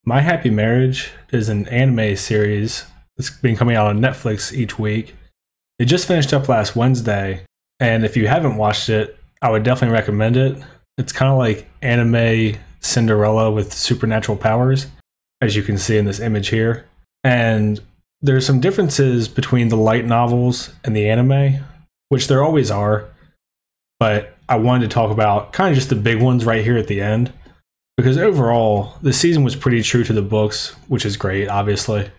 My Happy Marriage is an anime series that's been coming out on Netflix each week. It just finished up last Wednesday, and if you haven't watched it, I would definitely recommend it. It's kind of like anime Cinderella with supernatural powers, as you can see in this image here. And there's some differences between the light novels and the anime, which there always are, but I wanted to talk about kind of just the big ones right here at the end. Because overall, the season was pretty true to the books, which is great, obviously.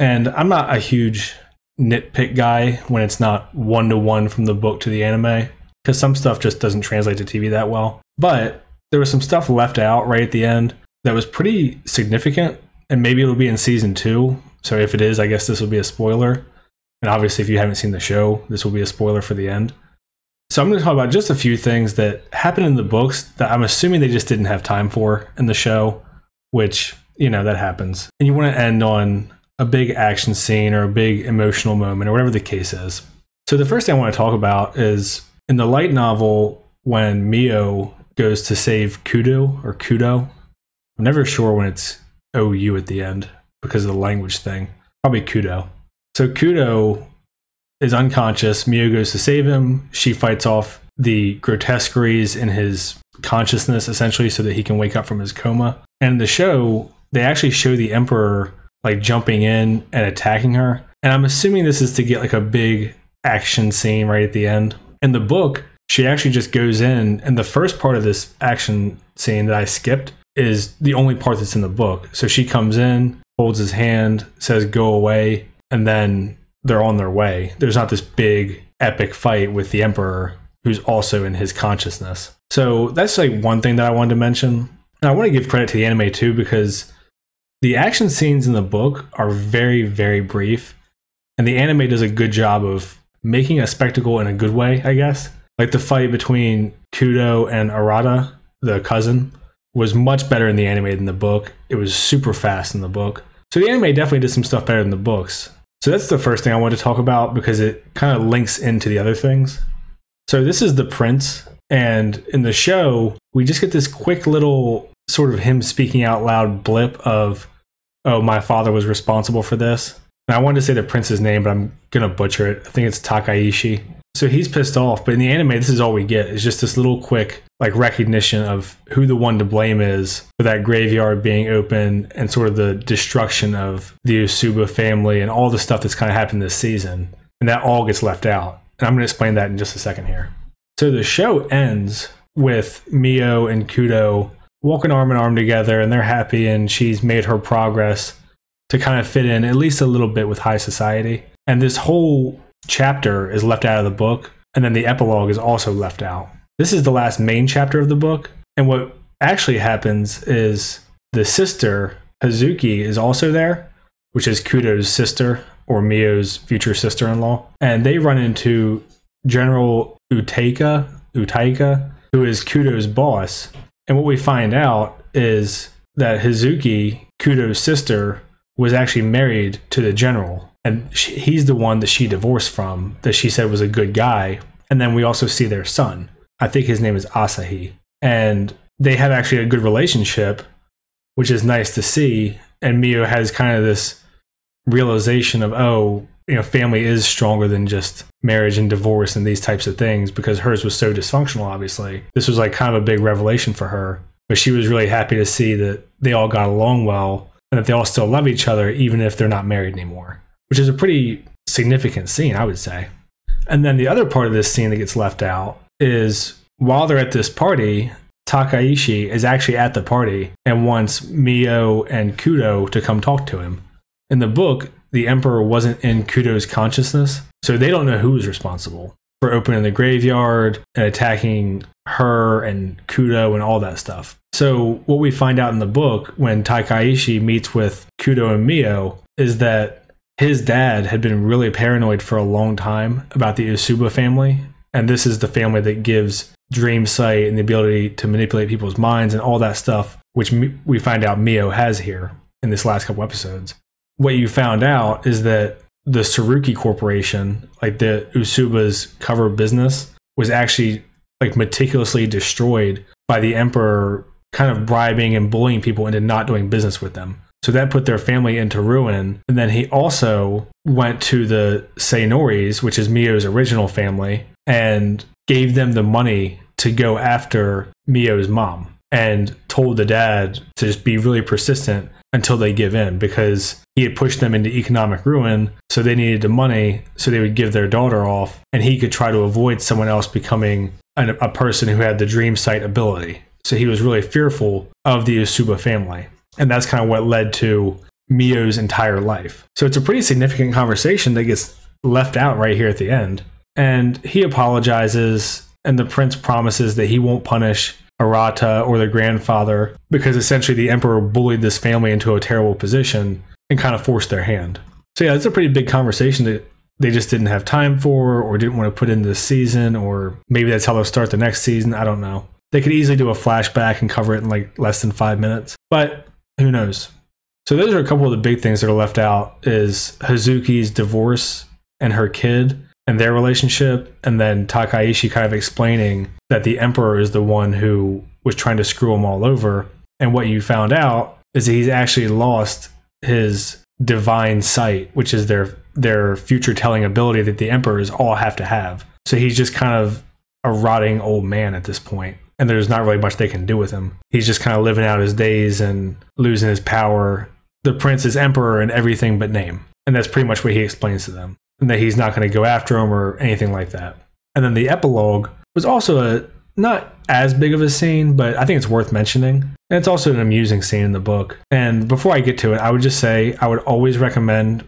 And I'm not a huge nitpick guy when it's not one-to-one from the book to the anime, because some stuff just doesn't translate to TV that well. But there was some stuff left out right at the end that was pretty significant, and maybe it'll be in season 2. So if it is, I guess this will be a spoiler. And obviously, if you haven't seen the show, this will be a spoiler for the end. So I'm going to talk about just a few things that happened in the books that I'm assuming they just didn't have time for in the show, which, you know, that happens. And you want to end on a big action scene or a big emotional moment or whatever the case is. So the first thing I want to talk about is in the light novel when Mio goes to save Kudo or Kudo. I'm never sure when it's OU at the end because of the language thing. Probably Kudo. So Kudo is unconscious. Mio goes to save him. She fights off the grotesqueries in his consciousness, essentially, so that he can wake up from his coma. And in the show, they actually show the Emperor like jumping in and attacking her. And I'm assuming this is to get like a big action scene right at the end. In the book, she actually just goes in, and the first part of this action scene that I skipped is the only part that's in the book. So she comes in, holds his hand, says, "Go away," and then they're on their way. There's not this big epic fight with the Emperor, who's also in his consciousness. So that's like one thing that I wanted to mention. And I want to give credit to the anime too, because the action scenes in the book are very, very brief. And the anime does a good job of making a spectacle in a good way, I guess. Like the fight between Kudo and Arata, the cousin, was much better in the anime than the book. It was super fast in the book. So the anime definitely did some stuff better than the books. So that's the first thing I want to talk about because it kind of links into the other things. So this is the prince, and in the show, we just get this quick little sort of him speaking out loud blip of, "Oh, my father was responsible for this." And I wanted to say the prince's name, but I'm going to butcher it. I think it's Takaishi. So he's pissed off, but in the anime, this is all we get. It's just this little quick like recognition of who the one to blame is for that graveyard being open and sort of the destruction of the Usuba family and all the stuff that's kind of happened this season. And that all gets left out. And I'm going to explain that in just a second here. So the show ends with Mio and Kudo walking arm in arm together, and they're happy, and she's made her progress to kind of fit in at least a little bit with high society. And this whole chapter is left out of the book, and then the epilogue is also left out. This is the last main chapter of the book, and what actually happens is the sister, Hazuki, is also there, which is Kudo's sister, or Mio's future sister-in-law, and they run into General Utaika, who is Kudo's boss, and what we find out is that Hazuki, Kudo's sister, was actually married to the general, and he's the one that she divorced from, that she said was a good guy. And then we also see their son. I think his name is Asahi. And they have actually a good relationship, which is nice to see. And Mio has kind of this realization of, oh, you know, family is stronger than just marriage and divorce and these types of things, because hers was so dysfunctional, obviously. This was like kind of a big revelation for her. But she was really happy to see that they all got along well and that they all still love each other, even if they're not married anymore, which is a pretty significant scene, I would say. And then the other part of this scene that gets left out is while they're at this party, Takaishi is actually at the party and wants Mio and Kudo to come talk to him. In the book, the Emperor wasn't in Kudo's consciousness, so they don't know who was responsible for opening the graveyard and attacking her and Kudo and all that stuff. So what we find out in the book when Takaishi meets with Kudo and Mio is that his dad had been really paranoid for a long time about the Usuba family. And this is the family that gives dream sight and the ability to manipulate people's minds and all that stuff, which we find out Mio has here in this last couple episodes. What you found out is that the Tsurugi Corporation, like the Usuba's cover business, was actually like meticulously destroyed by the Emperor kind of bribing and bullying people into not doing business with them. So that put their family into ruin. And then he also went to the Saynoris, which is Mio's original family, and gave them the money to go after Mio's mom, and told the dad to just be really persistent until they give in, because he had pushed them into economic ruin. So they needed the money so they would give their daughter off, and he could try to avoid someone else becoming a person who had the dream sight ability. So he was really fearful of the Usuba family. And that's kind of what led to Mio's entire life. So it's a pretty significant conversation that gets left out right here at the end. And he apologizes, and the prince promises that he won't punish Arata or their grandfather, because essentially the emperor bullied this family into a terrible position and kind of forced their hand. So yeah, it's a pretty big conversation that they just didn't have time for, or didn't want to put in this season, or maybe that's how they'll start the next season. I don't know. They could easily do a flashback and cover it in like less than 5 minutes, but who knows? So those are a couple of the big things that are left out, is Hazuki's divorce and her kid and their relationship, and then Takaishi kind of explaining that the emperor is the one who was trying to screw him all over. And what you found out is that he's actually lost his divine sight, which is their future telling ability that the emperors all have to have. So he's just kind of a rotting old man at this point, and there's not really much they can do with him. He's just kind of living out his days and losing his power. The prince is emperor in everything but name, and that's pretty much what he explains to them, and that he's not going to go after him or anything like that. And then the epilogue was also not as big of a scene, but I think it's worth mentioning. And it's also an amusing scene in the book. And before I get to it, I would just say I would always recommend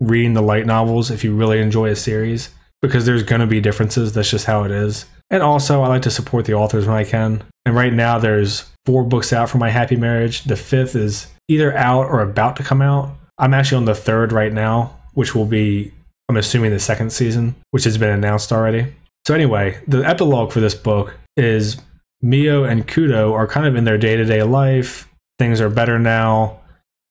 reading the light novels if you really enjoy a series, because there's going to be differences. That's just how it is. And also, I like to support the authors when I can. And right now, there's 4 books out for My Happy Marriage. The 5th is either out or about to come out. I'm actually on the 3rd right now, which will be, I'm assuming, the 2nd season, which has been announced already. So anyway, the epilogue for this book is Mio and Kudo are kind of in their day-to-day life. Things are better now.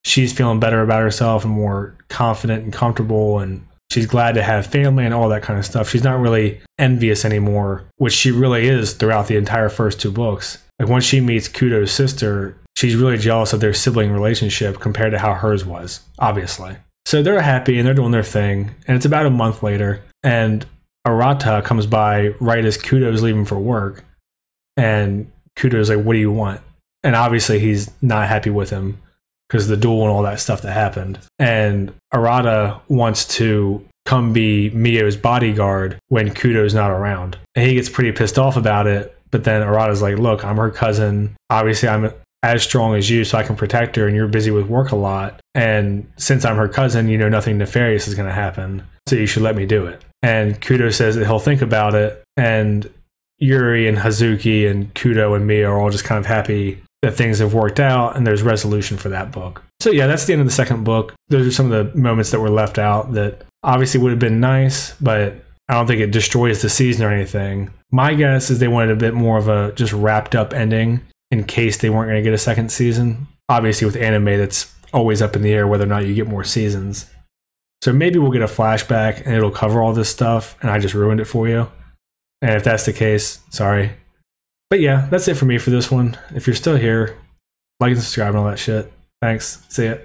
She's feeling better about herself and more confident and comfortable, and she's glad to have family and all that kind of stuff. She's not really envious anymore, which she really is throughout the entire first 2 books. Like, once she meets Kudo's sister, she's really jealous of their sibling relationship compared to how hers was, obviously. So they're happy and they're doing their thing, and it's about a month later, and Arata comes by right as Kudo's leaving for work, and Kudo's like, "What do you want?" And obviously he's not happy with him because of the duel and all that stuff that happened. And Arata wants to come be Mio's bodyguard when Kudo's not around. And he gets pretty pissed off about it, but then Arata's like, "Look, I'm her cousin. Obviously I'm as strong as you, so I can protect her, and you're busy with work a lot. And since I'm her cousin, you know nothing nefarious is going to happen, so you should let me do it." And Kudo says that he'll think about it, and Yuri and Hazuki and Kudo and Mio are all just kind of happy that things have worked out, and there's resolution for that book. So yeah, that's the end of the second book. Those are some of the moments that were left out that obviously would have been nice, but I don't think it destroys the season or anything. My guess is they wanted a bit more of a just wrapped up ending in case they weren't going to get a second season. Obviously with anime, that's always up in the air whether or not you get more seasons. So maybe we'll get a flashback and it'll cover all this stuff and I just ruined it for you. And if that's the case, sorry. But yeah, that's it for me for this one. If you're still here, like and subscribe and all that shit. Thanks. See ya.